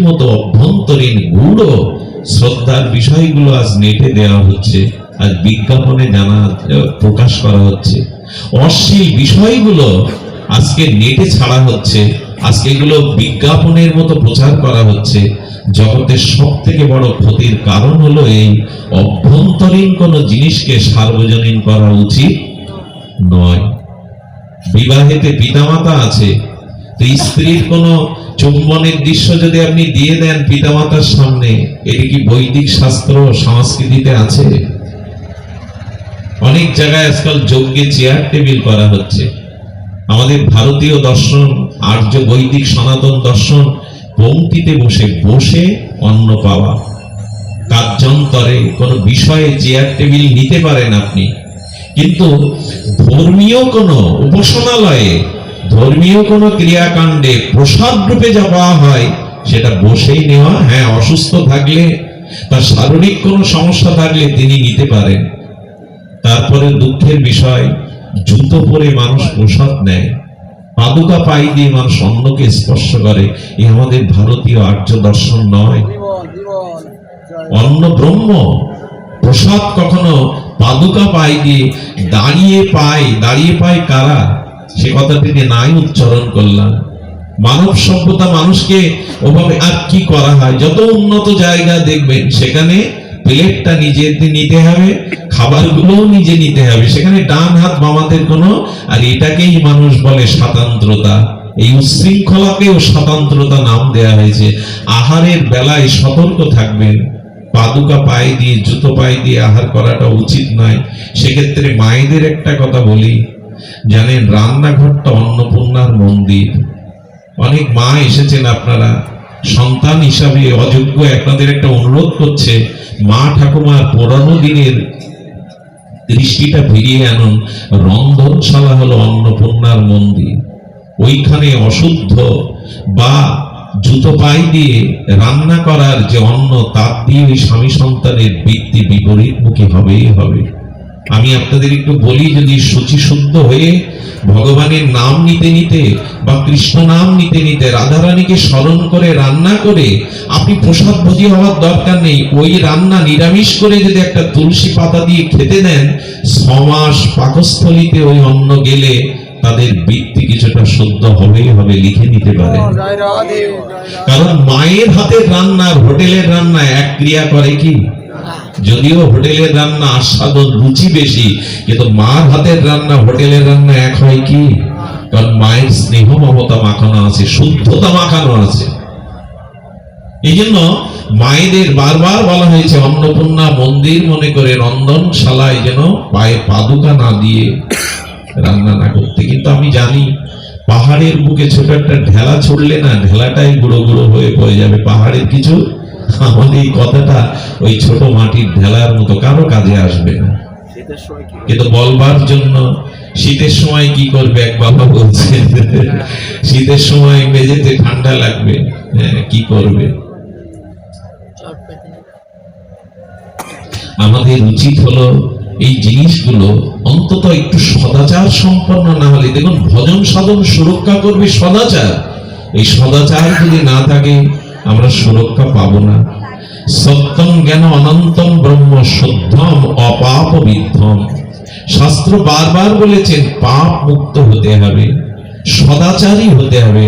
মতো অভ্যন্তরীণ গূঢ় শ্রদ্ধার বিষয়গুলো আজ নেটে দেওয়া হচ্ছে, আজ বিজ্ঞাপনে প্রকাশ করা হচ্ছে। অশ্লীল বিষয়গুলো আজকে নেটে ছাড়া হচ্ছে, আজকে এগুলো বিজ্ঞাপনের মতো প্রচার করা হচ্ছে। জগতের সব থেকে বড় ক্ষতির কারণ হলো এই অভ্যন্তরীণ কোন জিনিসকে সার্বজনীন করা উচিত নয়। বিবাহেতে পিতামাতা আছে, তো স্ত্রীর কোন চুম্বনের দৃশ্য যদি আপনি দিয়ে দেন পিতামাতার সামনে, এটি কি বৈদিক শাস্ত্র সংস্কৃতিতে আছে? অনেক জায়গায় আজকাল যজ্ঞে চেয়ার টেবিল করা হচ্ছে। আমাদের ভারতীয় দর্শন, আর্য বৈদিক সনাতন দর্শন, পংক্তিতে বসে বসে অন্ন পাওয়া। কার্যন্তরে কোন বিষয়ে চেয়ার টেবিল নিতে পারেন আপনি, কিন্তু ধর্মীয় কোন উপাসনালয়ে, ধর্মীয় কোন ক্রিয়াকাণ্ডে প্রসাদ রূপে যা পাওয়া হয় সেটা বসেই নেওয়া। হ্যাঁ, অসুস্থ থাকলে, তার শারীরিক কোনো সমস্যা থাকলে তিনি নিতে পারেন। তারপরে দুঃখের বিষয়, জুতো পরে মানুষ প্রসাদ নেয়, পাদুকা পাই দিয়ে মানুষ অন্নকে স্পর্শ করে। এ আমাদের ভারতীয় আর্য দর্শন নয়। অন্ন ব্রহ্ম, প্রসাদ কখনো পাদুকা পাই দিয়ে দাঁড়িয়ে পায় কারা, সে কথাটি নাই উচ্চারণ করলাম। মানব সভ্যতা মানুষকে ওভাবে আর কি করা হয়, যত উন্নত জায়গা দেখবেন সেখানে প্লেটটা নিজে নিতে হবে, খাবারগুলোও নিজে নিতে হবে, সেখানে ডান হাত বামাতের কোনো, আর এটাকেই মানুষ বলে স্বাতন্ত্রতা। এই উচ্ছৃঙ্খলাকেও স্বাতন্ত্রতা নাম দেয়া হয়েছে। আহারের বেলায় সতর্ক থাকবেন, পাদুকা পায়ে দিয়ে, জুতো পায়ে দিয়ে আহার করাটা উচিত নয়। সেক্ষেত্রে মায়েদের একটা কথা বলি, জানেন রান্নাঘরটা অন্নপূর্ণার মন্দির। অনেক মা এসেছেন আপনারা সন্তান হিসাবে অযোগ্য, আপনাদের একটা অনুরোধ করছে, মা ঠাকুমার পুরানো দিনের দৃষ্টিটা ফিরিয়ে আনুন। রন্ধনশালা হলো অন্নপূর্ণার মন্দির। ওইখানে অশুদ্ধ বা জুতো পাই দিয়ে রান্না করার যে অন্ন, তার দিয়ে ওই স্বামী সন্তানের বৃত্তি বিপরীতমুখী হবেই হবে। আমি আপনাদের একটু বলি, যদি শুচি শুদ্ধ হয়ে ভগবানের নাম নিতে নিতে বা কৃষ্ণ নাম নিতে নিতে রাধারানীকে স্মরণ করে রান্না করে আপনি প্রসাদ ভোজি হওয়ার দরকার নেই। ওই রান্না নিরামিষ করে যদি একটা তুলসী পাতা দিয়ে খেতে দেন, 6 মাস পাকস্থলীতে ওই অন্ন গেলে তাদের বৃত্তি কিছুটা শুদ্ধ হবেই হবে, লিখে নিতে পারে। কারণ মায়ের হাতের রান্না আর হোটেলের রান্না এক ক্রিয়া করে কি? যদিও হোটেলের রান্না আস্বাদন রুচি বেশি, কিন্তু মার হাতের রান্না হোটেলের রান্না এক হয় কি? কারণ মায়ের স্নেহ মমতা মাখানো আছে, শুদ্ধতা মাখানো আছে। এই জন্য মায়েদের বারবার বলা হয়েছে অন্নপূর্ণা মন্দির মনে করে রন্ধনশালায় যেন পায়ে পাদুকা না দিয়ে রান্না না করতে। কিন্তু আমি জানি পাহাড়ের বুকে ছোট একটা ঢেলা ছড়লে না, ঢেলাটাই গুঁড়ো গুঁড়ো হয়ে পড়ে যাবে। পাহাড়ের কিছু, আমাদের এই কথাটা ওই ছোট মাটির ঢেলার মতো, কারো কাজে আসবে না। কিন্তু বলবার জন্য, শীতের সময় কি করবে এক বাবা বলছে, শীতের সময় মেঝেতে ঠান্ডা লাগবে, কি করবে? আমাদের উচিত হলো এই জিনিসগুলো অন্তত একটু সদাচার সম্পন্ন না হলে, দেখুন ভজন সাধন সুরক্ষা করবে সদাচার। এই সদাচার যদি না থাকে আমরা সুরক্ষা পাবো না। সত্যম জ্ঞান অনন্তম ব্রহ্ম শুদ্ধম অপাপ বিদ্ধম। শাস্ত্র বারবার বলেছেন পাপ মুক্ত হতে হবে, সদাচারী হতে হবে।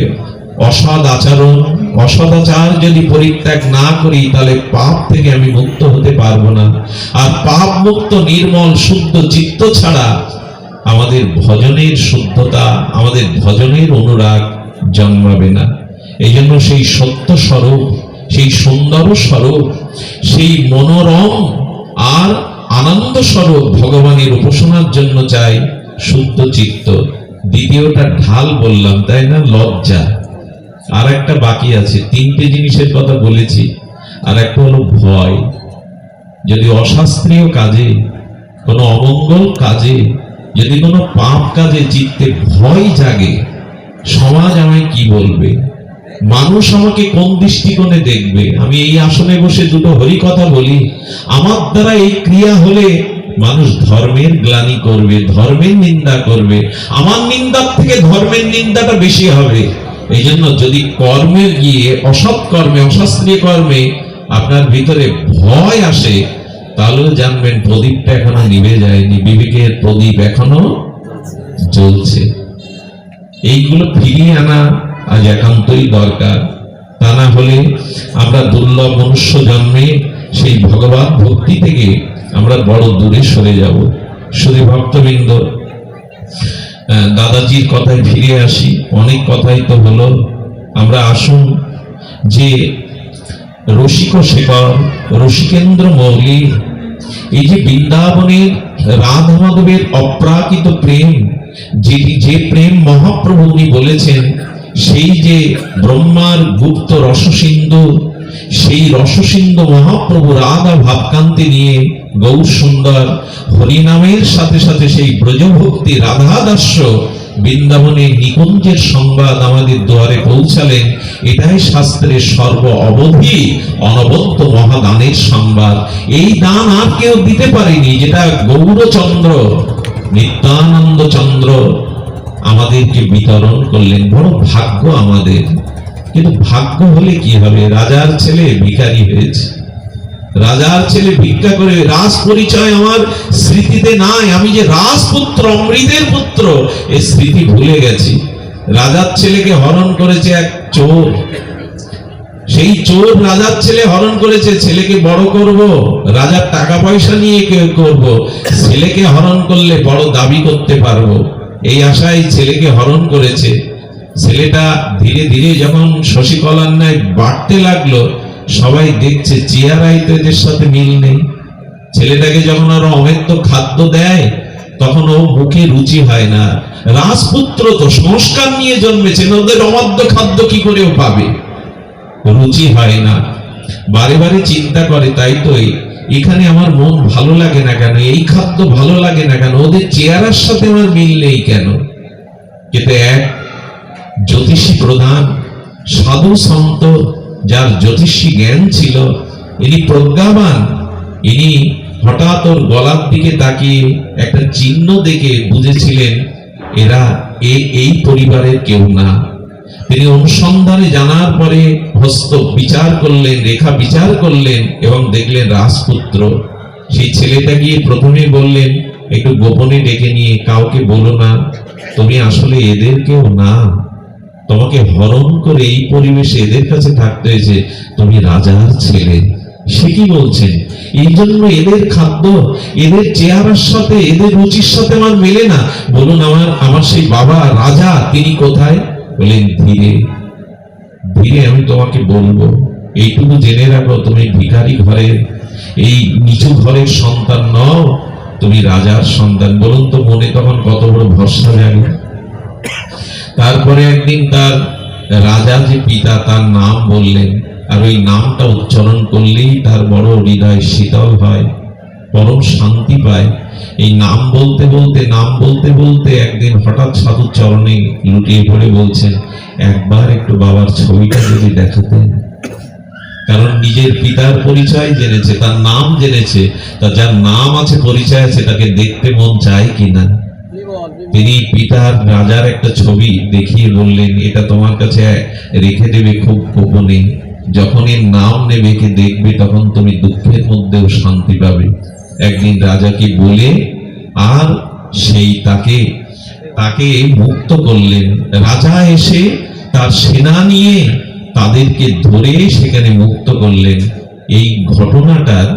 অসৎ আচরণ, অসদাচার যদি পরিত্যাগ না করি তাহলে পাপ থেকে আমি মুক্ত হতে পারবো না। আর পাপ মুক্ত নির্মল শুদ্ধ চিত্ত ছাড়া আমাদের ভজনের শুদ্ধতা, আমাদের ভজনের অনুরাগ জন্মাবে না। এই জন্য সেই সত্য স্বরূপ, সেই সুন্দর স্বরূপ, সেই মনোরম আর আনন্দ স্বরূপ ভগবানের উপাসনার জন্য চাই শুদ্ধ চিত্ত। দ্বিতীয়টা ঢাল বললাম, তাই না? লজ্জা। আর একটা বাকি আছে, 3টে জিনিসের কথা বলেছি। আর একটা হলো ভয়। যদি অশাস্ত্রীয় কাজে, কোনো অমঙ্গল কাজে, যদি কোনো পাপ কাজে চিত্তে ভয় জাগে, সমাজ আমায় কি বলবে, মানুষ আমাকে কোন দৃষ্টিকোণে দেখবে, আমি এই আসনে বসে দুটো হরি কথা বলি, আমার দ্বারা এই ক্রিয়া হলে মানুষ ধর্মের গ্লানি করবে, ধর্মের নিন্দা করবে, আমার নিন্দার থেকে ধর্মের নিন্দাটা বেশি হবে। এই জন্য যদি কর্মে গিয়ে অসৎ কর্মে অশাস্ত্রীয় কর্মে আপনার ভিতরে ভয় আসে, তাহলেও জানবেন প্রদীপটা এখনো নিভে যায়নি, বিবেকের প্রদীপ এখনো জ্বলছে। এইগুলো ফিরিয়ে আনা আজ একান্তই দরকার। তা না হলে আমরা দুর্লভ মনুষ্য জন্মে সেই ভগবত ভক্তি থেকে আমরা বড় দূরে সরে যাব। শুধু ভক্তবৃন্দ, দাদাজির কথায় ফিরে আসি। অনেক কথাই তো হলো, আমরা আসুন যে রসিক শেখর রসিকেন্দ্র মৌলি, এই যে বৃন্দাবনের রাধা মাধবের অপ্রাকৃত প্রেম, যে প্রেম মহাপ্রভু উনি বলেছেন, সেই যে ব্রহ্মার গুপ্ত রসসিন্ধু, সেই রসসিন্ধু মহাপ্রভু রাধা ভাবকান্তি নিয়ে গৌর সুন্দর হরিনামের সাথে সাথে সেই ব্রজভক্তি রাধাদাস্য বৃন্দাবনের নিকুঞ্জের সংবাদ আমাদের দুয়ারে পৌঁছালেন। এটাই শাস্ত্রের সর্ব অবধি অনবদ্য মহাদানের সংবাদ। এই দান আর কেউ দিতে পারেনি, যেটা গৌরচন্দ্র নিত্যানন্দ চন্দ্র আমাদেরকে বিতরণ করলেন। বড় ভাগ্য আমাদের। কিন্তু ভাগ্য হলে কি হবে? রাজার ছেলে ভিখারি হয়েছে, রাজার ছেলে ভিক্ষা করে। রাজ পরিচয় আমার স্মৃতিতে নাই, আমি যে রাজপুত্র, অমৃতের পুত্র, এই স্মৃতি ভুলে গেছি। রাজার ছেলেকে হরণ করেছে এক চোর, সেই চোর রাজার ছেলে হরণ করেছে। ছেলেকে বড় করব, রাজার টাকা পয়সা নিয়ে করব, ছেলেকে হরণ করলে বড় দাবি করতে পারবো, এই আশায় ছেলেকে হরণ করেছে। ছেলেটা ধীরে ধীরে যখন শশীকলার ন্যায় বাড়তে লাগলো, সবাই দেখছে চেহারাই তো এদের সাথে মিল নেই। ছেলেটাকে যখন আরো অমেত্য খাদ্য দেয়, তখন ও মুখে রুচি হয় না। রাজপুত্র তো সংস্কার নিয়ে জন্মেছে, ওদের অমাদ্য খাদ্য কি করে ও পাবে? রুচি হয় না। বারে বারে চিন্তা করে, তাই তো এখানে আমার মন ভালো লাগে না কেন, এই খাদ্য ভালো লাগে না কেন, ওদের চেহারার সাথে আমার মিল নেই কেন? কিন্তু এক জ্যোতিষী প্রধান সাধু সন্ত, যার জ্যোতিষী জ্ঞান ছিল, ইনি প্রজ্ঞাবান, ইনি হঠাৎ ওর গলার দিকে তাকিয়ে একটা চিহ্ন দেখে বুঝেছিলেন এরা এই পরিবারের কেউ না। তিনি অনুসন্ধানে জানার পরে হস্ত বিচার করলেন, রেখা বিচার করলেন এবং দেখলেন রাজপুত্র। সেই ছেলেটা গিয়ে প্রথমে বললেন, একটু গোপনে ডেকে নিয়ে, কাউকে বলো না, তুমি আসলে এদের কেউ না, তোমাকে হরণ করে এই পরিবেশে এদের কাছে থাকতে হয়েছে, তুমি রাজার ছেলে। সে কি বলছেন? এই জন্য এদের খাদ্য, এদের চেহারার সাথে, এদের রুচির সাথে আমার মেলে না। বলুন, আমার সেই বাবা রাজা, তিনি কোথায়? বলেন, ধীরে ধীরে আমি তোমাকে বলবো, এইটুকু জেনে রাখো, তুমি ভিখারি ঘরের, এই নিচু ঘরের সন্তান নও, তুমি রাজার সন্তান। বলুন তো, মনে তখন কত বড় ভরসা জাগে। তারপরে একদিন তার রাজা যে পিতা, তার নাম বললেন, আর ওই নামটা উচ্চারণ করলেই তার বড় হৃদয় শীতল হয়, পরম শান্তি পায়। এই নাম বলতে বলতে একদিন হঠাৎ সাধু চরণে লুটিয়ে পড়ে বলছেন, একবার একটু বাবার ছবিটা যদি দেখাতেন। কারণ নিজের পিতার পরিচয় জেনেছে, তার নাম জেনেছে, তা যার নাম আছে, পরিচয় আছে, তাকে দেখতে মন চায় কিনা। তিনি পিতার রাজার একটা ছবি দেখিয়ে বললেন, এটা তোমার কাছে রেখে দেবে খুব গোপনে, যখন এর নাম নেবে, কে দেখবে, তখন তুমি দুঃখের মধ্যেও শান্তি পাবে। একদিন রাজাকে বলে আর সেই তাকে মুক্ত করলেন। রাজা এসে তার সেনা নিয়ে তাদেরকে ধরে সেখানে মুক্ত করলেন। এই ঘটনাটার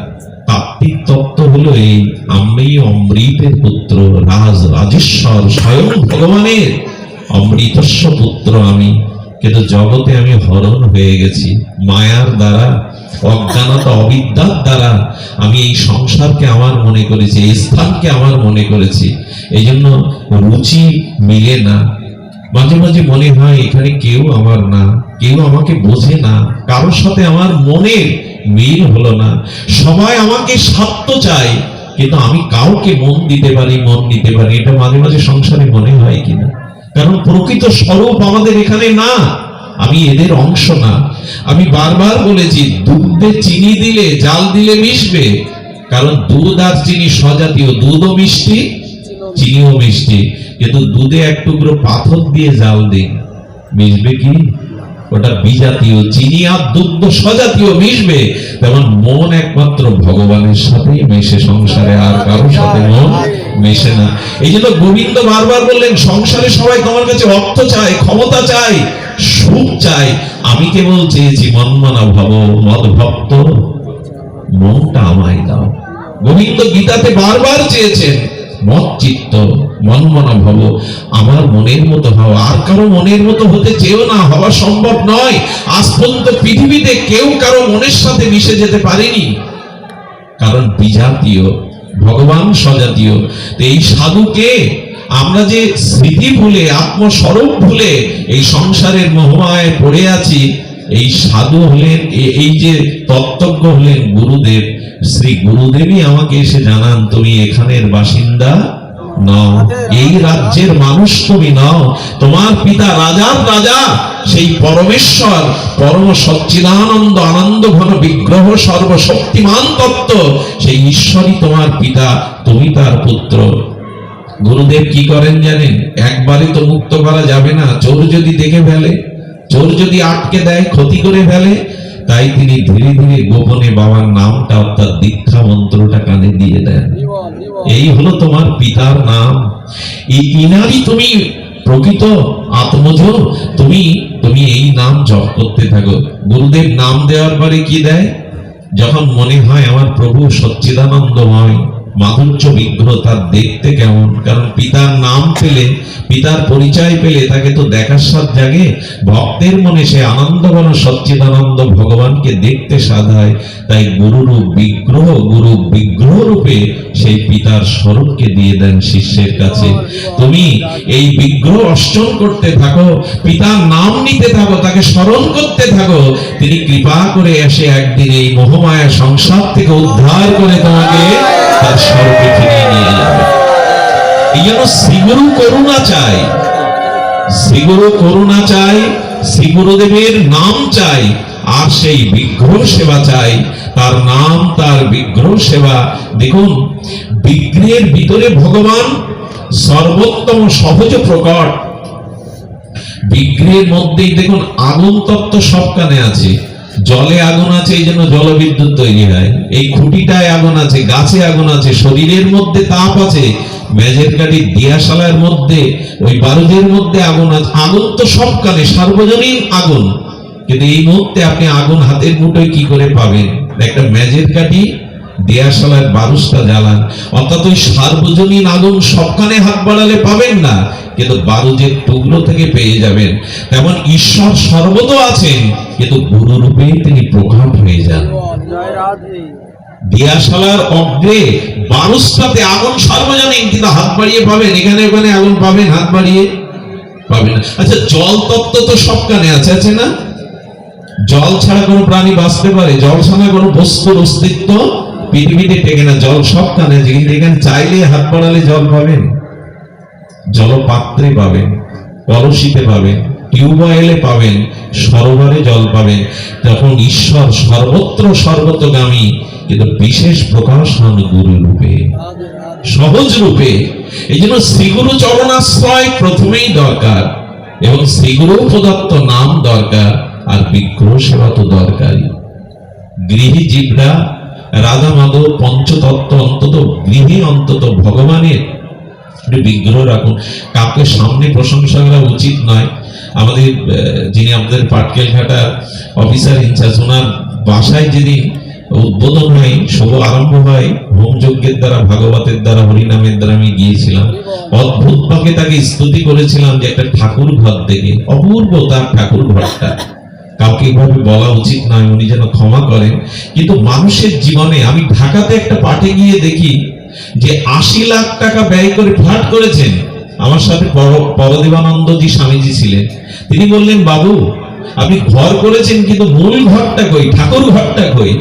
তাত্ত্বিক তত্ত্ব হলো এই, আমি অমৃতের পুত্র, রাজেশ্বর স্বয়ং ভগবানের অমৃতস্ব পুত্র আমি, কিন্তু জগতে আমি হরণ হয়ে গেছি মায়ার দ্বারা, অজ্ঞানতা অবিদ্যার দ্বারা। আমি এই সংসারকে আমার মনে করেছি, এই স্থানকে আমার মনে করেছি। এই জন্য রুচি মিলে না। মাঝে মাঝে মনে হয় এখানে কেউ আমার না, কেউ আমাকে বোঝে না, কারোর সাথে আমার মনের মিল হলো না। সবাই আমাকে স্বার্থ চায়, কিন্তু আমি কাউকে মন দিতে পারি। এটা মাঝে মাঝে সংসারে মনে হয় কিনা? কারণ প্রকৃত স্বরূপ আমাদের এখানে না, আমি এদের অংশ না। আমি বারবার বলেছি, দুধে চিনি দিলে, জাল দিলে মিশবে, কারণ দুধ আর চিনি স্বজাতীয়, দুধও মিষ্টি, চিনিও মিষ্টি। কিন্তু দুধে এক টুকরো পাথর দিয়ে জাল দিন, মিশবে কি? ওটা বিজাতীয়, চিনি আর দুগ্ধ স্বজাতীয় মিশবে। তেমন মন একমাত্র ভগবানের সাথেই মেশে, সংসারে আর কারোর সাথে মন মেশে না। এই জন্য গোবিন্দ বারবার বললেন, সংসারে সবাই তোমার কাছে অর্থ চায়, ক্ষমতা চায়, সুখ চায়, আমি কেবল চেয়েছি মনমনা ভব মদভক্ত, মনটা আমায় দাও। গোবিন্দ গীতাতে বারবার চেয়েছেন মত চিত্ত মনমনা ভব, আমার মনের মতো হও, আর কারো মনের মতো হতে চেয়েও না, হওয়া সম্ভব নয়। আজ পর্যন্ত পৃথিবীতে কেউ কারো মনের সাথে মিশে যেতে পারেনি, কারণ বিজাতীয়, ভগবান স্বজাতীয়। তো এই সাধুকে আমরা যে স্মৃতি ভুলে, আত্মস্বরূপ ভুলে এই সংসারের মোহমায় পড়ে আছি, এই সাধু হলেন, এই যে তত্ত্বজ্ঞ হলেন গুরুদেব। শ্রী গুরুদেবই আমাকে এসে জানান, তুমি এখানের বাসিন্দা নও, এই রাজ্যের মানুষ তুমি নও, তোমার পিতা রাজার রাজা, সেই পরমেশ্বর, পরম সচ্চিদানন্দ আনন্দ ঘন বিগ্রহ, সর্বশক্তিমান তত্ত্ব, সেই ঈশ্বরই তোমার পিতা, তুমি তার পুত্র। গুরুদেব কি করেন জানেন? একবারে তো মুক্ত করা যাবে না, চোর যদি দেখে ফেলে, চোর যদি আটকে দেয়, ক্ষতি করে ফেলে, তাই তিনি ধীরে ধীরে গোপনে বাবার নামটা অর্থাৎ দীক্ষা মন্ত্রটা কানে দিয়ে দেন। এই হলো তোমার পিতার নাম, এই ইনারই তুমি প্রকৃত আত্মজ, তুমি তুমি এই নাম জপ করতে থাকো। গুরুদেব নাম দেওয়ার পরে কি দেয়? যখন মনে হয় আমার প্রভু সচ্চিদানন্দময়, মাধুর্য বিগ্রহ, তার দেখতে কেমন, কারণ পিতার নাম পেলে, পিতার পরিচয় পেলে তাকে তো দেখার স্বাদ জাগে। ভক্তের মনে সে আনন্দঘন সচ্চিদানন্দ ভগবানকে দেখতে স্বাদ হয়। তাই গুরুরূপ বিগ্রহ, গুরু বিগ্রহ রূপে সেই পিতার স্বরূপকে দিয়ে দেন শিষ্যের কাছে। তুমি এই বিগ্রহ অর্চন করতে থাকো, পিতার নাম নিতে থাকো, তাকে স্মরণ করতে থাকো, তিনি কৃপা করে এসে একদিন এই মোহমায়া সংসার থেকে উদ্ধার করে তোমাকে তার স্বরূপে ফিরিয়ে নিয়ে যাবে। এই জন্য শ্রীগুরু করুণা চাই, শ্রীগুরু করুণা চাই, শ্রীগুরুদেবের নাম চাই, আর সেই বিগ্রহ সেবা চাই, তার নাম, তার বিগ্রহ সেবা। দেখুন, বিগ্রহের ভিতরে ভগবান সর্বোত্তম সহজ প্রকট। বিগ্রহের মধ্যেই দেখুন আগুন তত্ত্ব সবখানে আছে, জলে আগুন আছে, এই জন্য জলবিদ্যুৎ তৈরি হয়, এই খুঁটিটায় আগুন আছে, গাছে আগুন আছে, শরীরের মধ্যে তাপ আছে, মেজের কাঠির দিয়াশালার মধ্যে, ওই বারুদের মধ্যে আগুন আছে। আগুন তো সবখানে, সার্বজনীন আগুন। কিন্তু এই মুহূর্তে আপনি আগুন হাতের মুঠোয় কি করে পাবেন? একটা মেজের কাঠি, দিয়াশালার বারুসটা জ্বালান, অর্থাৎ ওই সার্বজনীন আগুন সবখানে হাত বাড়ালে পাবেন না, কিন্তু বারুদের টুকরো থেকে পেয়ে যাবেন। তেমন ঈশ্বর সর্বত আছেন, কিন্তু গুরু রূপে তিনি প্রকট হয়ে যান। দিয়াশালার অগ্রে বারুসটাতে আগুন সার্বজনীন, কিন্তু হাত বাড়িয়ে পাবেন, এখানে ওখানে আগুন পাবেন, হাত বাড়িয়ে পাবেন না। আচ্ছা, জল তত্ত্ব তো সবখানে আছে, আছে না? জল ছাড়া কোনো প্রাণী বাঁচতে পারে? জল ছাড়া কোনো বস্তুর অস্তিত্ব পৃথিবীতে টেকে না। জল সবখানে আছে, কিন্তু এখানে চাইলে হাত বাড়ালে জল পাবেন, জলপাত্রে পাবেন, কলসিতে পাবেন, টিউবওয়েলে পাবেন, সরোবরে জল পাবেন। তখন ঈশ্বর সর্বত্র সর্বতগামী, কিন্তু বিশেষ প্রকাশ হন গুরু রূপে, সহজ রূপে। এই জন্য শ্রীগুরু চরণাশ্রয় প্রথমেই দরকার, এবং শ্রীগুরু প্রদত্ত নাম দরকার, আর বিগ্রহ সেবা তো দরকারই। গৃহী জীবরা রাধা মাধব পঞ্চতত্ত্ব, অন্তত গৃহে অন্তত ভগবানের বিগ্রহ রাখুন। কাউকে সামনে প্রশংসা করা উচিত নয়। আমাদের যিনি আমাদের পাটকেল ঘাটার অফিসার ইনচার্জ, ওনার বাসায় যেদিন উদ্বোধন হয়, শুভ আরম্ভ হয় হোম যজ্ঞের দ্বারা, ভাগবতের দ্বারা, হরিনামের দ্বারা, আমি গিয়েছিলাম। অদ্ভুত ভাবে তাকে স্তুতি করেছিলাম যে একটা ঠাকুর ঘর দেখে, অপূর্ব তার ঠাকুর ঘরটা। কাউকে এভাবে বলা উচিত নয়, উনি যেন ক্ষমা করেন। কিন্তু মানুষের জীবনে, আমি ঢাকাতে একটা পাঠে গিয়ে দেখি যে 80 লাখ টাকা ব্যয় করে ফ্ল্যাট করেছেন। আমার সাথে পরদেবানন্দজি স্বামীজি ছিলেন। তিনি বললেন, বাবু আপনি ঘর করেছেন, কিন্তু মূল ঘরটা কই, ঠাকুর ঘরটা কই?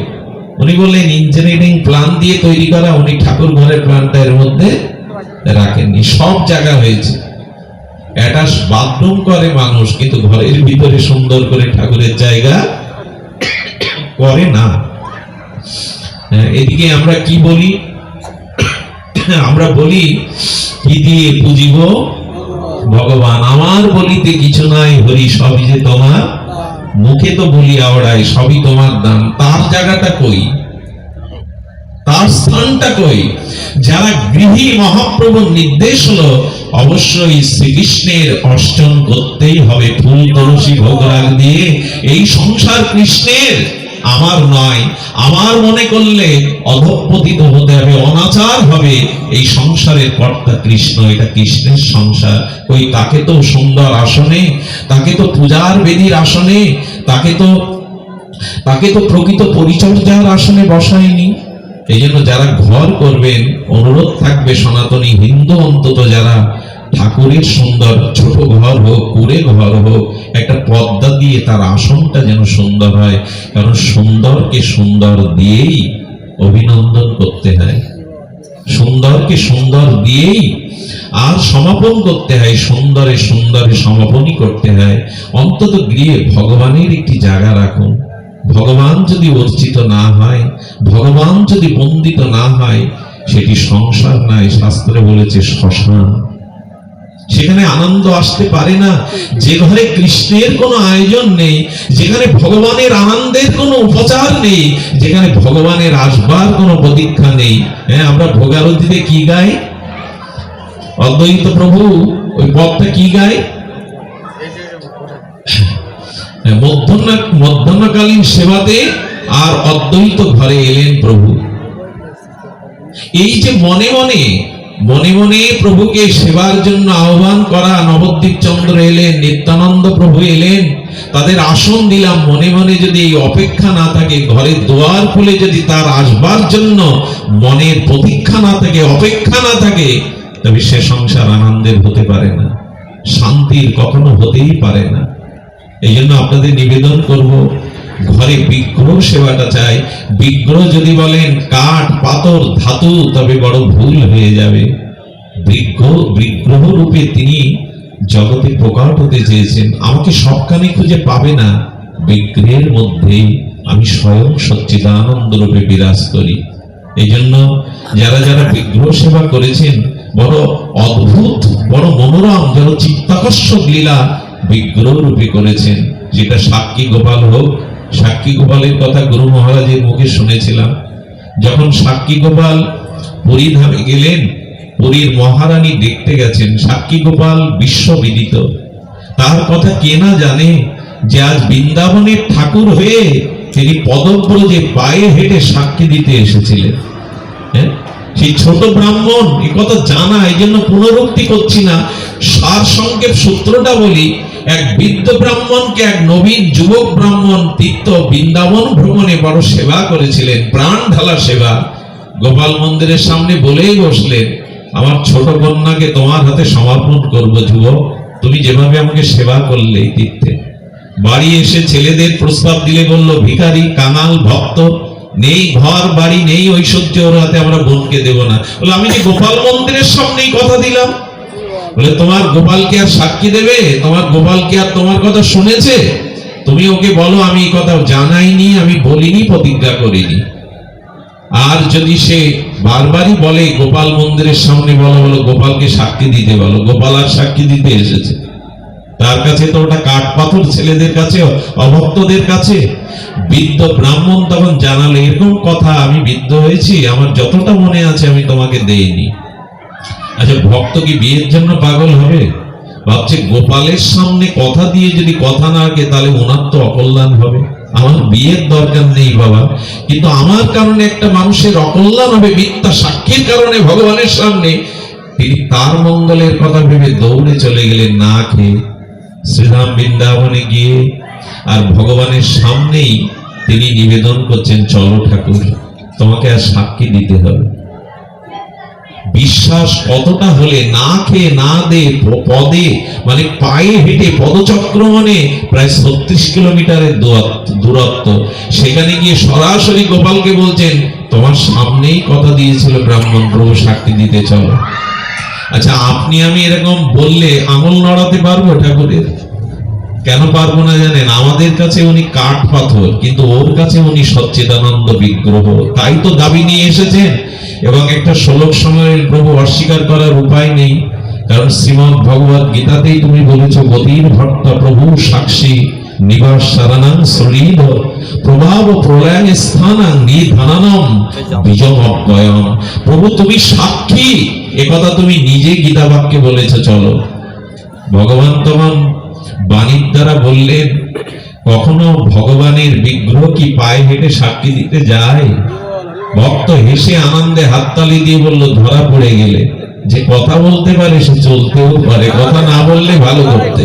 উনি বললেন, ইঞ্জিনিয়ারিং প্ল্যান দিয়ে তৈরি করা, উনি ঠাকুর ঘরের প্ল্যানটা এর মধ্যে রাখেননি। সব জায়গা হয়েছে, অ্যাটাচ বাথরুম করে মানুষ, কিন্তু ঘরের ভিতরে সুন্দর করে ঠাকুরের জায়গা করে না। এদিকে আমরা কি বলি? আমরা বলি কি দিয়ে পুজিব ভগবান আমার বলিতে কিছু নাই, হরি সবই যে তোমার, মুখে তো বলি আওড়াই সবই তোমার দান। তার জায়গাটা কই, তার স্থানটা কই? যারা গৃহী মহাপ্রভুর নির্দেশ হলো অবশ্যই শ্রীকৃষ্ণের অর্চন করতেই হবে, ফুল তুলসী ভোগরাগ দিয়ে। এই সংসার কৃষ্ণের, আমার নয়। আমার মনে করলে অধঃপতিত হতে হবে, অনাচার হবে। এই সংসারের কর্তা কৃষ্ণ, এটা কৃষ্ণের সংসার। ওই তাকে তো সুন্দর আসনে, তাকে তো পূজার বেদির আসনে, তাকে তো প্রকৃত পরিচর্যার আসনে বসায়নি। এই জন্য যারা ঘর করবেন, অনুরোধ থাকবে সনাতনী হিন্দু অন্তত যারা, ঠাকুরের সুন্দর ছোট ঘর হোক, কুড়ে ঘর হোক, একটা পর্দা দিয়ে তার আসনটা যেন সুন্দর হয়। কারণ সুন্দরকে সুন্দর দিয়েই অভিনন্দন করতে হয়, সুন্দরকে সুন্দর দিয়েই আর সমাপন করতে হয়, সুন্দরে সুন্দরে সমাপনই করতে হয়। অন্তত গৃহে ভগবানের একটি জায়গা রাখুন। ভগবান যদি অর্চিত না হয়, ভগবান যদি বন্দিত না হয়, সেটি সংসার নয়, শাস্ত্রে বলেছে শ্মশান। সেখানে আনন্দ আসতে পারে না। যে ঘরে কৃষ্ণের কোনো আয়োজন নেই, যেখানে ভগবানের আনন্দের কোনো উপচার নেই, যেখানে ভগবানের আসবার কোনো প্রতীক্ষা নেই। হ্যাঁ, আমরা ভোগারতিতে কি গাই? অদ্বৈত প্রভু ওই পদটা কি গায়? মধ্যাহ্নকালীন সেবাতে আর অদ্বৈত ঘরে এলেন প্রভু। এই যে মনে মনে প্রভুকে সেবার জন্য আহ্বান করা, নবদ্বীপ চন্দ্র এলেন, নিত্যানন্দ প্রভু এলেন, তাদের আসন দিলাম। মনে মনে যদি এই অপেক্ষা না থাকে, ঘরের দুয়ার খুলে যদি তার আসবার জন্য মনের প্রতীক্ষা না থাকে, অপেক্ষা না থাকে, তবে সে সংসার আনন্দের হতে পারে না, শান্তির কখনো হতেই পারে না। এই জন্য আপনাদের নিবেদন করব, ঘরে বিগ্রহ সেবাটা চাই। বিগ্রহ যদি বলেন কাঠ, পাথর, ধাতু, তবে বড় ভুল হয়ে যাবে। বিগ্রহ রূপে তিনি জগতে প্রকট হতে চেয়েছেন। আমাকে সবখানে খুঁজে পাবে না, বিগ্রহের মধ্যেই আমি স্বয়ং সচ্চিদানন্দ রূপে বিরাজ করি। এই জন্য যারা যারা বিগ্রহ সেবা করেছেন, বড় অদ্ভুত, বড় মনোরম, যেন চিত্তাকর্ষক লীলা বিগ্রহ রূপে করেছেন। যেটা সাক্ষী গোপাল হোক, সাক্ষী গোপালের কথা গুরু মহারাজের মুখে শুনেছিলাম। যখন সাক্ষী গোপাল পুরী ধামে গেলেন, পুরীর মহারানী দেখতে গেছেন। সাক্ষী গোপাল বিশ্ববিদিত, তার কথা কে না জানে যে আজ বৃন্দাবনের ঠাকুর হয়ে তিনি পদব্রজে পায়ে হেঁটে সাক্ষী দিতে এসেছিলেন। হ্যাঁ, সেই ছোট ব্রাহ্মণ, এ কথা জানা, এই জন্য পুনরুক্তি করছি না, সার সংক্ষেপ সূত্রটা বলি। এক বৃদ্ধ ব্রাহ্মণকে এক নবীন যুবক ব্রাহ্মণ তীর্থ বৃন্দাবন ভ্রমণে বড় সেবা করেছিলেন, প্রাণ ঢালা সেবা। গোপাল মন্দিরের সামনে বলেই বসলেন, আমার ছোট কন্যাকে তোমার হাতে সমর্পণ করবো যুবক, তুমি যেভাবে আমাকে সেবা করলে এই তীর্থে। বাড়ি এসে ছেলেদের প্রস্তাব দিলে বলল, ভিখারি, কাঙাল, ভক্ত, নেই ঘর বাড়ি, নেই ঐশ্বর্য, ওর হাতে আমরা বোনকে দেব না। বলে, আমি যে গোপাল মন্দিরের সামনেই কথা দিলাম। বলে, তোমার গোপালকে আর সাক্ষী দেবে? তোমার গোপালকে আর তোমার কথা শুনেছে? তুমি ওকে বলো আমি এই কথা জানাইনি, আমি বলিনি, প্রতিজ্ঞা করিনি। আর যদি সে বারবারই বলে গোপাল মন্দিরের সামনে বলো, বলো গোপালকে সাক্ষী দিতে বলো। গোপাল আর সাক্ষী দিতে এসেছে, তার কাছে তো ওটা কাঠ পাথর, ছেলেদের কাছে, অভক্তদের কাছে। বৃদ্ধ ব্রাহ্মণ তখন জানালে, এরকম কথা, আমি বৃদ্ধ হয়েছি, আমার যতটা মনে আছে আমি তোমাকে দেইনি। আচ্ছা, ভক্ত কি বিয়ের জন্য পাগল হবে? ভাবছে গোপালের সামনে কথা দিয়ে যদি কথা না রাখে, তাহলে ওনার তো অকল্যাণ হবে। আমার বিয়ের দরকার নেই বাবা, কিন্তু আমার কারণে একটা মানুষের অকল্যাণ হবে, মিথ্যা সাক্ষীর কারণে ভগবানের সামনে। তিনি তার মঙ্গলের কথা ভেবে দৌড়ে চলে গেলেন না খেয়ে শ্রীরাম বৃন্দাবনে গিয়ে। আর ভগবানের সামনেই তিনি নিবেদন করছেন, চলো ঠাকুর, তোমাকে আর সাক্ষী দিতে হবে। বিশ্বাস কতটা হলে না খেয়ে না দে পদে, মানে পায়ে হেঁটে, পদচক্রমণে প্রায় 36 কিলোমিটারের দূরত্ব, সেখানে গিয়ে সরাসরি গোপালকে বলছেন, তোমার সামনেই কথা দিয়েছিল ব্রাহ্মণ, প্রভু সাক্ষী দিতে চলো। আচ্ছা, আপনি আমি এরকম বললে আঙুল নড়াতে পারবো ঠাকুরের? কেন পারবো না জানেন? আমাদের কাছে উনি কাঠ পাথর, কিন্তু ওর কাছে উনি সচ্চিদানন্দ বিগ্রহ। তাই তো দাবি নিয়ে এসেছেন। এবং একটা শ্লোক সময়ের প্রভু অস্বীকার করার উপায় নেই। কারণ শ্রীমদ্ ভগবত গীতাতেই তুমি বলেছো, গতির ভট্ট প্রভু সাক্ষী নিবাস সারানাং সলিল প্রভাব প্রলয় স্থানাং নিধানানম বিজম অব্যয়ম। প্রভু তুমি সাক্ষী, একথা তুমি নিজে গীতা বাক্যে বলেছো। চলো, ভগবান তখন বাণীর দ্বারা বললেন, কখনো ভগবানের বিগ্রহ কি পায়ে হেঁটে সাক্ষী দিতে যায়? ভক্ত হেসে আনন্দে হাততালি দিয়ে বলল, ধরা পড়ে গেলে। যে কথা বলতে পারে সে চলতেও পারে, কথা না বললে ভালো করতে।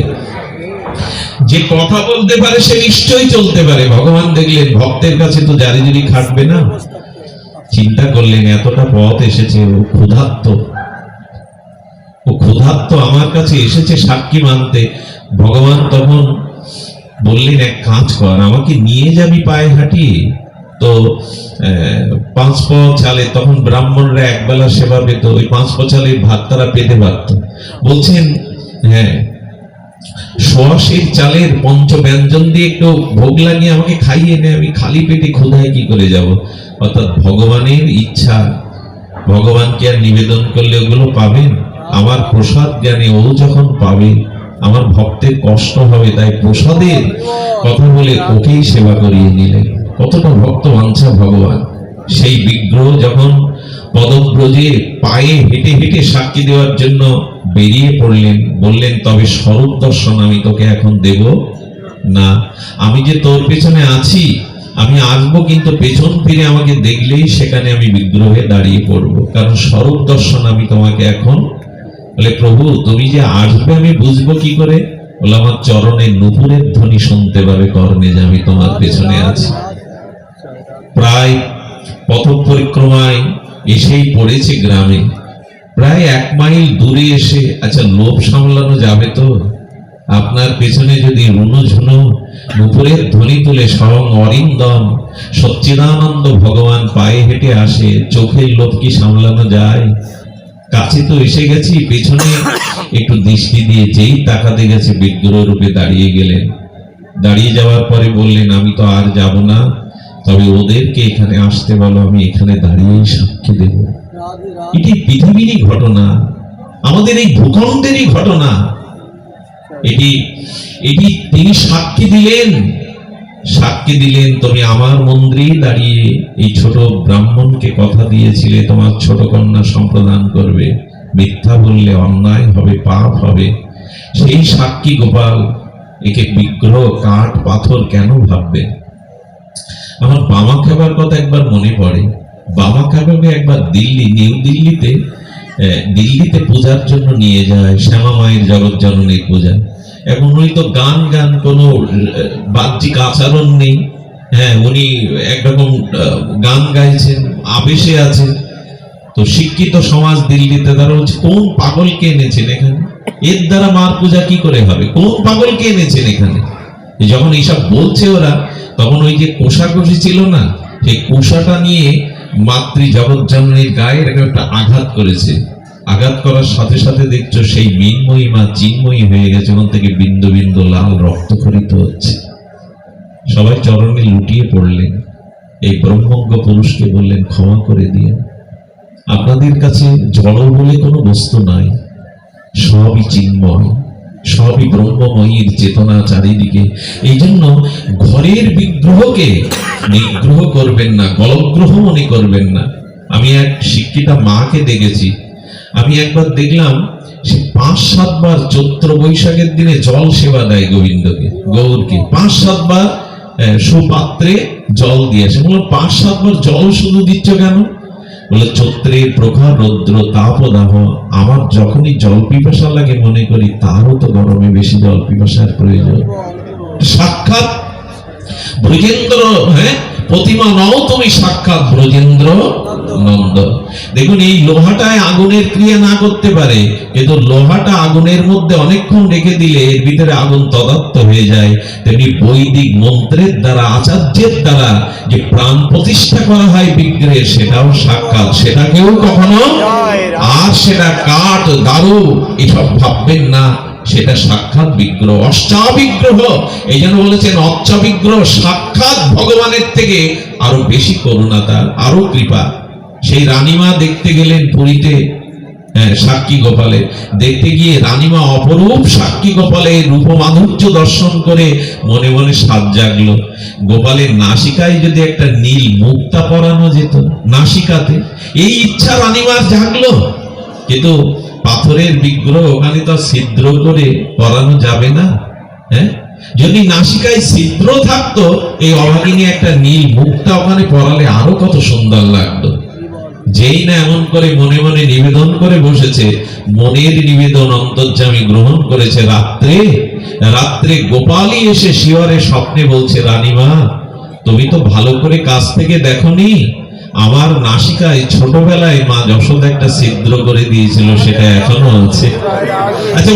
যে কথা বলতে পারে সে নিশ্চয়ই চলতে পারে। ভগবান দেখলেন ভক্তের কাছে তো জারি জুরি খাটবে না, চিন্তা করলেন এতটা পথ এসেছে, ও ক্ষুধার্ত আমার কাছে এসেছে সাক্ষী মানতে। ভগবান তখন বললেন, এক কাজ কর, আমাকে নিয়ে যাবি পায়ে হাঁটিয়ে। তো 5 প চালে, তখন ব্রাহ্মণরা একবেলা সেবা পেত, ওই 5 প চালের ভাত তারা পেতে পারত। বলছেন, হ্যাঁ, সোয়াশের চালের পঞ্চব্যঞ্জন দিয়ে একটু ভোগ লাগিয়ে আমাকে খাইয়ে নে, আমি খালি পেটে ক্ষুধায় কি করে যাব। অর্থাৎ ভগবানের ইচ্ছা, ভগবানকে আর নিবেদন করলে ওগুলো পাবেন। আমার প্রসাদ জ্ঞানে ও যখন পাবে, আমার ভক্তের কষ্ট হবে, তাই প্রসাদের কথা বলে ওকেই সেবা করিয়ে নিলেন। কতটা ভক্ত বাঞ্ছা ভগবান। সেই বিগ্রহ যখন পদব্রজে পায়ে হেঁটে হেঁটে সাক্ষী দেওয়ার জন্য বেরিয়ে পড়লেন, বললেন, তবে স্বরূপ দর্শন আমি তোকে এখন দেব না। আমি যে তোর পেছনে আছি, আমি আসবো, কিন্তু পেছন ফিরে আমাকে দেখলেই সেখানে আমি বিগ্রহে দাঁড়িয়ে পড়বো, কারণ স্বরূপ দর্শন আমি তোমাকে এখন। বলে, প্রভু তুমি যে আসবে আমি বুঝবো কি করে? বলে, আমার চরণে নুপুরের ধ্বনি শুনতে পাবে কর্ণে যে আমি তোমার পেছনে আছি। প্রায় পথ পরিক্রমায় এসেই পড়েছে গ্রামে। প্রায় 1 মাইল দূরে এসে, আচ্ছা লোভ সামলানো যাবে তো? আপনার পেছনে যদি রুনু ঝুনু নুপুরের ধ্বনি তুলে স্বয়ং অরিন্দম সচ্চিদানন্দ ভগবান পায়ে হেঁটে আসে, চোখের লোভ কি সামলানো যায়? কাছে তো এসে গেছি, পেছনে একটু দৃষ্টি দিয়ে যেই তাকাতে গেছে, বিগ্রহ রূপে দাঁড়িয়ে গেলেন। দাঁড়িয়ে যাওয়ার পরে বললেন, আমি তো আর যাব না, তবে ওদেরকে এখানে আসতে বলো, আমি এখানে দাঁড়িয়েই সাক্ষী দেব। এটি পৃথিবীরই ঘটনা, আমাদের এই ভূখণ্ডেরই ঘটনা। এটি তিনি সাক্ষী দিলেন, তুমি আমার মন্দিরে দাঁড়িয়ে এই ছোট ব্রাহ্মণকে কথা দিয়েছিলে তোমার ছোট কন্যা সম্প্রদান করবে, মিথ্যা বললে অন্যায় হবে, পাপ হবে। সেই সাক্ষী গোপাল, একে বিগ্রহ কাঠ পাথর কেন ভাববে? আমার বামা খাবার কথা একবার মনে পড়ে। বামা খাবারকে একবার নিউ দিল্লিতে পূজার জন্য নিয়ে যায়, শ্যামা মায়ের জগৎ জননীর পূজা। এখন উনি তো গান কোনো বাহ্যিক আচরণ নেই। হ্যাঁ, উনি একরকম গান গাইছেন, আবেশে আছেন। তো শিক্ষিত সমাজ দিল্লিতে তারা বলছে, কোন পাগলকে এনেছেন এখানে? এর দ্বারা মার পূজা কি করে হবে? কোন পাগলকে এনেছেন এখানে? যখন এইসব বলছে ওরা, তখন ওই যে কোষাকুষি ছিল না, সেই কোষাটা নিয়ে মাতৃ জগৎ জননীর গায়ে একটা আঘাত করেছে। আঘাত করার সাথে সাথে দেখছো সেই মৃন্ময়ী মা চিন্ময়ী হয়ে গেছে, ওখান থেকে বিন্দু বিন্দু লাল রক্ত খরিত হচ্ছে। সবাই চরণে লুটিয়ে পড়লেন। এই ব্রহ্মজ্ঞ পুরুষকে বললেন, ক্ষমা করে দিয়ে, আপনাদের কাছে জড় বলে কোনো বস্তু নাই, সবই চিন্ময়, সবই ব্রহ্মময়ীর চেতনা চারিদিকে। এই জন্য ঘরের বিগ্রহকে নিগ্রহ করবেন না, গলগ্রহ মনে করবেন না। আমি এক শিক্ষিতা মাকে দেখেছি, আমি একবার দেখলাম সে 5-7 বার চৈত্র বৈশাখের দিনে জল সেবা দেয় গোবিন্দকে, গৌরকে 5-7 বার সুপাত্রে জল দিয়েছে। বললো, 5-7 বার জল শুধু দিচ্ছ কেন? বলে, চৈত্রের প্রখর রৌদ্র তাপদাহ, আমার যখনই জল পিপাসা লাগে মনে করি তারও তো গরমে বেশি জল পিপাসার প্রয়োজন। সাক্ষাৎ ব্রজেন্দ্র, হ্যাঁ, প্রতিমা নও তুমি, সাক্ষাৎ ব্রজেন্দ্র নন্দ। দেখুন, এই লোহাটায় আগুনের ক্রিয়া না করতে পারে, কিন্তু লোহাটা আগুনের মধ্যে অনেকক্ষণ রেখে দিলে এর ভিতরে আগুন তদাত্ম হয়ে যায়। তেমনি বৈদিক মন্ত্রের দ্বারা, আচার্যের দ্বারা যে প্রাণ প্রতিষ্ঠা করা হয় বিগ্রহের, সেটাও সাক্ষাৎ, সেটাকেও কখনো আর সেটা কাঠ দারু এসব ভাববেন না, সেটা সাক্ষাৎ বিগ্রহ, অষ্টাবিগ্রহ। এই জন্য বলেছেন অচ্চাবিগ্রহ, সাক্ষাৎ ভগবানের থেকে আরো বেশি করুণা, তার আরো কৃপা। সেই রানীমা দেখতে গেলেন পুরীতে, হ্যাঁ, সাক্ষী গোপালের দেখতে গিয়ে রানীমা অপরূপ সাক্ষী গোপালের রূপমাধুর্য দর্শন করে মনে মনে সাধ জাগলো। গোপালের নাসিকায় যদি একটা নীল মুক্তা পরানো যেত নাসিকাতে, এই ইচ্ছা রানীমার জাগলো। কিন্তু পাথরের বিগ্রহ, ওখানে তো ছিদ্র করে পরানো যাবে না। হ্যাঁ, যদি নাসিকায় ছিদ্র থাকতো, এই অভাগিনী একটা নীল মুক্তা ওখানে পরালে আরো কত সুন্দর লাগতো। যেই না এমন করে মনে মনে নিবেদন করে বসেছে, মনের নিবেদন অন্তর্যামী গ্রহণ করেছে। রাত্রে রাত্রে গোপালই এসে শিয়রে স্বপ্নে বলছে, রানীমা তুমি তো ভালো করে কাছ থেকে দেখোনি, আমার নাসিকায় ছোটবেলায় মা যশোদা একটা ছিদ্র করে দিয়েছিল, সেটা এখনো আছে। আচ্ছা,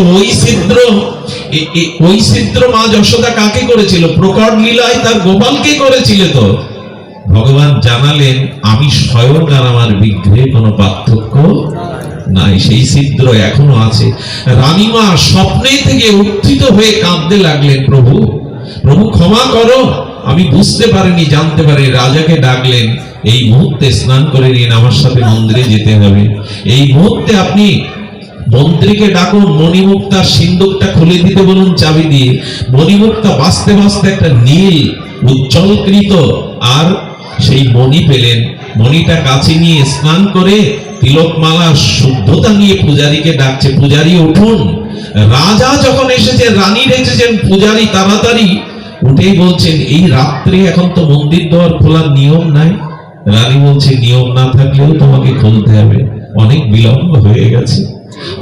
ওই ছিদ্র মা যশোদা কাকে করেছিল? প্রকট লীলায় তার গোপালকে করেছিল। তো ভগবান জানালেন, আমি স্বয়ং আর আমার বিগ্রহে কোনো পার্থক্য নাই, সেই ছিদ্র এখনো আছে। রানীমা স্বপ্নে থেকে উত্থিত হয়ে কাঁদতে লাগলেন, প্রভু প্রভু ক্ষমা করো, আমি বুঝতে পারিনি, জানতে পারি। রাজাকে ডাকলেন, এই মুহূর্তে স্নান করে নিন, আমার সাথে মন্দিরে যেতে হবে। এই মুহূর্তে আপনি মন্ত্রীকে ডাকুন, মণিমুক্তার সিন্দুকটা খুলে দিতে বলুন চাবি দিয়ে। মণিমুক্তা বাঁচতে বাঁচতে একটা নীল উজ্জ্বলকৃত আর সেই মণি পেলেন। মণিটা কাছে নিয়ে স্নান করে তিলকমালা শুদ্ধতা নিয়ে পূজারীকে ডাকছে, পূজারী উঠুন। রাজা যখন এসেছে, রানী এসেছেন, পূজারী তাড়াতাড়ি উঠেই বলছেন, এই রাত্রে এখন তো মন্দির দ্বার খোলার নিয়ম নাই। রানী বলছে, নিয়ম না থাকলেও তোমাকে খুলতে হবে, অনেক বিলম্ব হয়ে গেছে,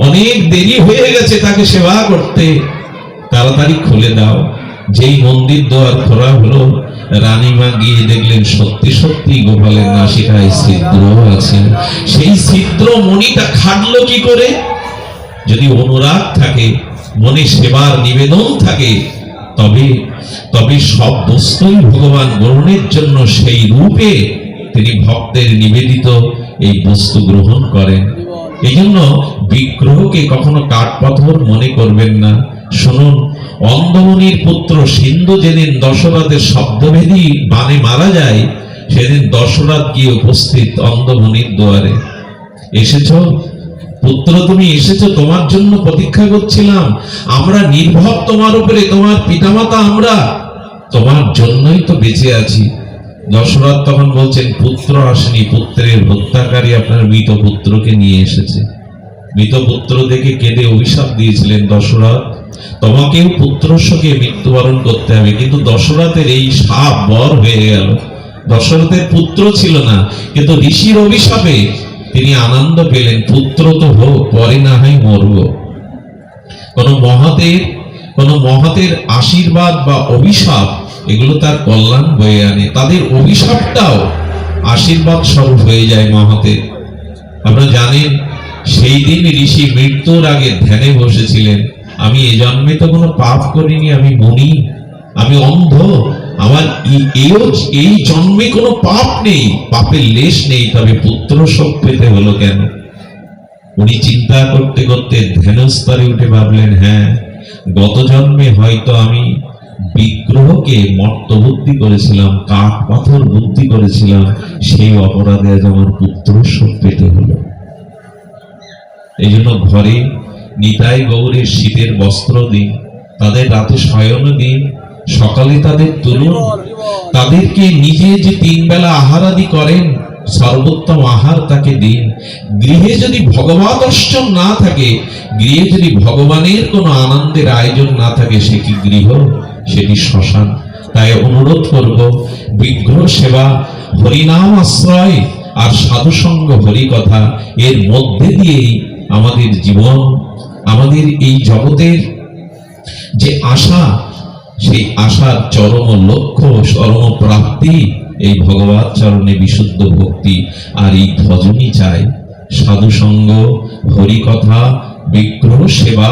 অনেক দেরি হয়ে গেছে তাকে সেবা করতে, তাড়াতাড়ি খুলে দাও। যেই মন্দির দ্বার খোলা হলো, রানীমা গিয়ে দেখলেন সত্যি সত্যি গোপালের নাসিকায় ছিদ্র আছে। সেই ছিদ্র মণিটা খাটলো কি করে? যদি অনুরাগ থাকে, মনে সেবার নিবেদন থাকে, তবে সব বস্তুই ভগবান গ্রহণের জন্য সেই রূপে তিনি ভক্তের নিবেদিত এই বস্তু গ্রহণ করেন। এই জন্য বিগ্রহকে কখনো কাঠ পাথর মনে করবেন না। শুনুন, অন্ধমুনির পুত্র সিন্ধু যেদিন দশরথের শব্দভেদী বাণে মারা যায়, সেদিন দশরথ গিয়ে উপস্থিত অন্ধমুনির দুয়ারে। এসেছো পুত্র, তুমি এসেছো, তোমার জন্য প্রতীক্ষা করছিলাম, আমরা নির্ভর তোমার উপরে, তোমার পিতামাতা আমরা তোমার জন্যই তো বেঁচে আছি। দশরথ তখন বলছেন, পুত্র আসেনি, পুত্রের হত্যাকারী আপনার মৃত পুত্রকে নিয়ে এসেছে। মৃত পুত্র দেখে কেঁদে অভিশাপ দিয়েছিলেন দশরথ, তোমাকেও পুত্র শোকে মৃত্যুবরণ করতে হবে। কিন্তু দশরথের এই শাপ বর হয়ে গেল। দশরথের পুত্র ছিল না, কিন্তু ঋষির অভিশাপে তিনি আনন্দ পেলেন, পুত্র তো হোক, পরে না হয় মরব। কোন মহতের আশীর্বাদ বা অভিশাপ, এগুলো তার কল্যাণ বয়ে আনে। তাদের অভিশাপটাও আশীর্বাদ স্বরূপ হয়ে যায় মহতের। আপনারা জানেন, সেই দিন ঋষি মৃত্যুর আগে ধ্যানে বসেছিলেন, আমি এ জন্মে তো কোনো পাপ করিনি, আমি মুনি, আমি অন্ধ, আমার এই জন্মে কোনো পাপ নেই, পাপের লেশ নেই, তবে পুত্র শোক পেতে হলো কেন? উনি চিন্তা করতে করতে ধ্যানস্তরে উঠে ভাবলেন, হ্যাঁ, গত জন্মে হয়তো আমি বিগ্রহকে মর্ত বুদ্ধি করেছিলাম, কাঠ পাথর বুদ্ধি করেছিলাম, সেই অপরাধে আজ আমার পুত্র শোক পেতে হলো। এই জন্য ঘরে নিতাই গৌরের শীতের বস্ত্র দিন, তাদের রাতে শয়ন দিন, সকালে তাদের তুলুন, তাদেরকে নিজে যে 3 বেলা আহারাদি করেন, সর্বোত্তম আহার তাকে দিন। গৃহে যদি ভগবত অষ্টম না থাকে, গৃহে যদি ভগবানের কোনো আনন্দের আয়োজন না থাকে, সে কি গৃহ? সেটি শ্মশান। তাই অনুরোধ করব, বিগ্রহ সেবা, হরিনাম আশ্রয় আর সাধুসঙ্গ, হরিকথা, এর মধ্যে দিয়েই আমাদের জীবন, আমাদের এই জগতের যে আশা, সেই আশার চরম লক্ষ্য, চরম প্রাপ্তি এই ভগবত চরণে বিশুদ্ধ ভক্তি। আর এই ভজনই চাই, সাধুসঙ্গ, হরিকথা, বিগ্রহ সেবা,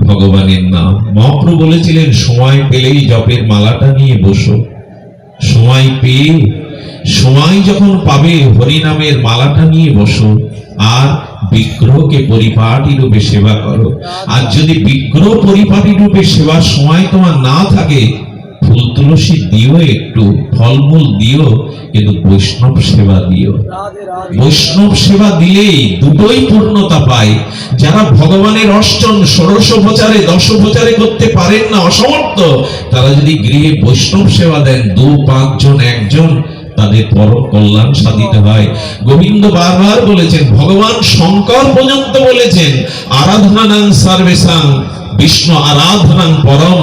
ভগবানের নাম। মহাপ্রভু বলেছিলেন, সময় পেলেই জপের মালাটা নিয়ে বসো। সময় যখন পাবে, হরিনামের মালাটা নিয়ে বসো, আর বিগ্রহকে পরিপাটি রূপে সেবা করো। আর যদি বিগ্রহ পরিপাটি রূপে সেবার সময় তোমার না থাকে, ফুল তুলসী দিও, একটু ফলমূল দিও, কিন্তু বৈষ্ণব সেবা দিও। বৈষ্ণব সেবা দিলেই দুটোই পূর্ণতা পায়। যারা ভগবানের অষ্টন ষোড়শোপচারে দশোপচারে করতে পারেন না, অসমর্থ, তারা যদি গৃহে বৈষ্ণব সেবা দেন, 2-5 জন 1 জন, তাদের পরম কল্যাণ সাধিত হয়। গোবিন্দ বারবার বলেছেন, ভগবান শঙ্কর পর্যন্ত বলেছেন, আরাধনানাং সর্বেষাং বিষ্ণু আরাধনাং পরম।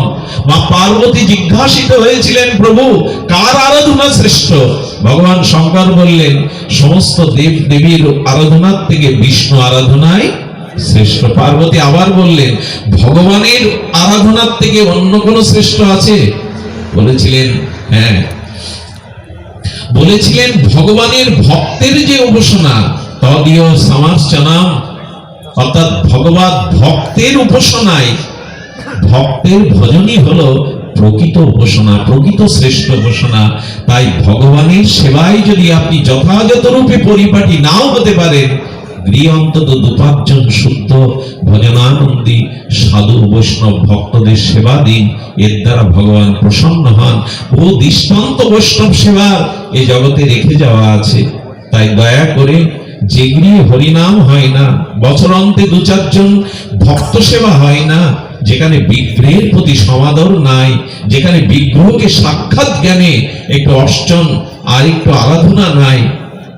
মা পার্বতী জিজ্ঞাসিত হয়েছিলেন, প্রভু কার আরাধনা শ্রেষ্ঠ? ভগবান শঙ্কর বললেন, সমস্ত দেব দেবীর আরাধনার থেকে বিষ্ণু আরাধনায় শ্রেষ্ঠ। পার্বতী আবার বললেন, ভগবানের আরাধনার থেকে অন্য কোন শ্রেষ্ঠ আছে? বলেছিলেন হ্যাঁ। বলেছিলেন, ভগবানের ভক্তের যে উপাসনা, তদীয় সমার্চনাম, অর্থাৎ ভগবান ভক্তের উপাসনায়, ভক্তের ভজনই হলো প্রকৃত উপাসনা, প্রকৃত শ্রেষ্ঠ উপাসনা। তাই ভগবানের সেবায় যদি আপনি যথাযথ রূপে পরিপাটি নাও হতে পারেন, গৃহে অন্তত 2-5 জন শুদ্ধ ভজনানন্দী সাধু বৈষ্ণব ভক্তদের সেবা দিন। এর দ্বারা ভগবান প্রসন্ন হন। ও দৃষ্টান্ত বৈষ্ণব সেবার এই জগতে রেখে যাওয়া আছে। তাই দয়া করে, যে গৃহে হরিনাম হয় না, বছর অন্তে 2-4 জন ভক্ত সেবা হয় না, যেখানে বিগ্রহের প্রতি সমাদর নাই, যেখানে বিগ্রহকে সাক্ষাৎ জ্ঞানে একটু অর্চন আর একটু আরাধনা নাই,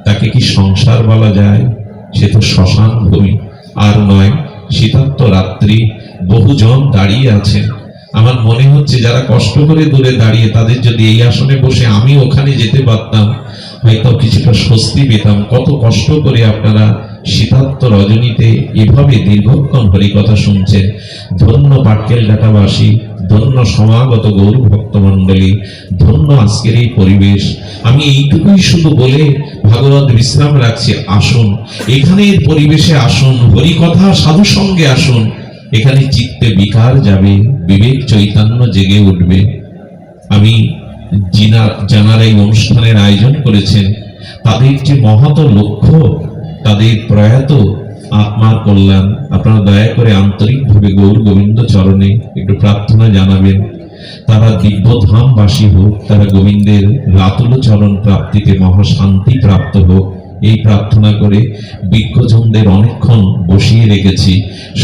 তাকে কি সংসার বলা যায়? সে তো শ্মশান ভূমি। আর নয়, শীতার্ত রাত্রি, বহুজন দাঁড়িয়ে আছেন। আমার মনে হচ্ছে যারা কষ্ট করে দূরে দাঁড়িয়ে, তাদের যদি এই আসনে বসে আমি ওখানে যেতে পারতাম, হয়তো কিছুটা স্বস্তি পেতাম। কত কষ্ট করে আপনারা শীতার্ত রজনীতে এভাবে দীর্ঘক্ষণ হরিকথা শুনছেন। ধন্য পাটকেল ডাটাবাসী, ধন্য সমাগত গৌর ভক্তমণ্ডলী, ধন্য আজকের এই পরিবেশ। আমি এইটুকুই শুধু বলে ভাগবত বিশ্রাম রাখছি। আসুন এখানের পরিবেশে, আসুন হরিকথা সাধু সঙ্গে আসুন। এখানে চিত্তে বিকার যাবে, বিবেক চৈতন্য জেগে উঠবে। আমি যারা এই অনুষ্ঠানের আয়োজন করেছেন, তাদের যে মহৎ লক্ষ্য, তাদের প্রয়াত আত্মার কল্যাণ, আপনারা দয়া করে আন্তরিকভাবে গৌর গোবিন্দ চরণে একটু প্রার্থনা জানাবেন। তারা দিব্যধামবাসী হোক, তারা গোবিন্দের রাতুল চরণ প্রাপ্তিতে মহাশান্তি প্রাপ্ত হোক, এই প্রার্থনা করে বিজ্ঞজনদের অনেকক্ষণ বসিয়ে রেখেছি।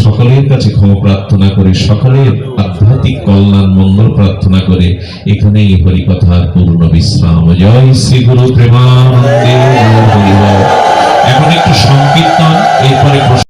সকলের কাছে ক্ষমা প্রার্থনা করে, সকলের আধ্যাত্মিক কল্যাণ মঙ্গল প্রার্থনা করে এখানে এই হরিকথার পূর্ণ বিশ্রাম। জয় শ্রী গুরু প্রেমানন্দে। এখন একটু সংকীর্তন, এরপরে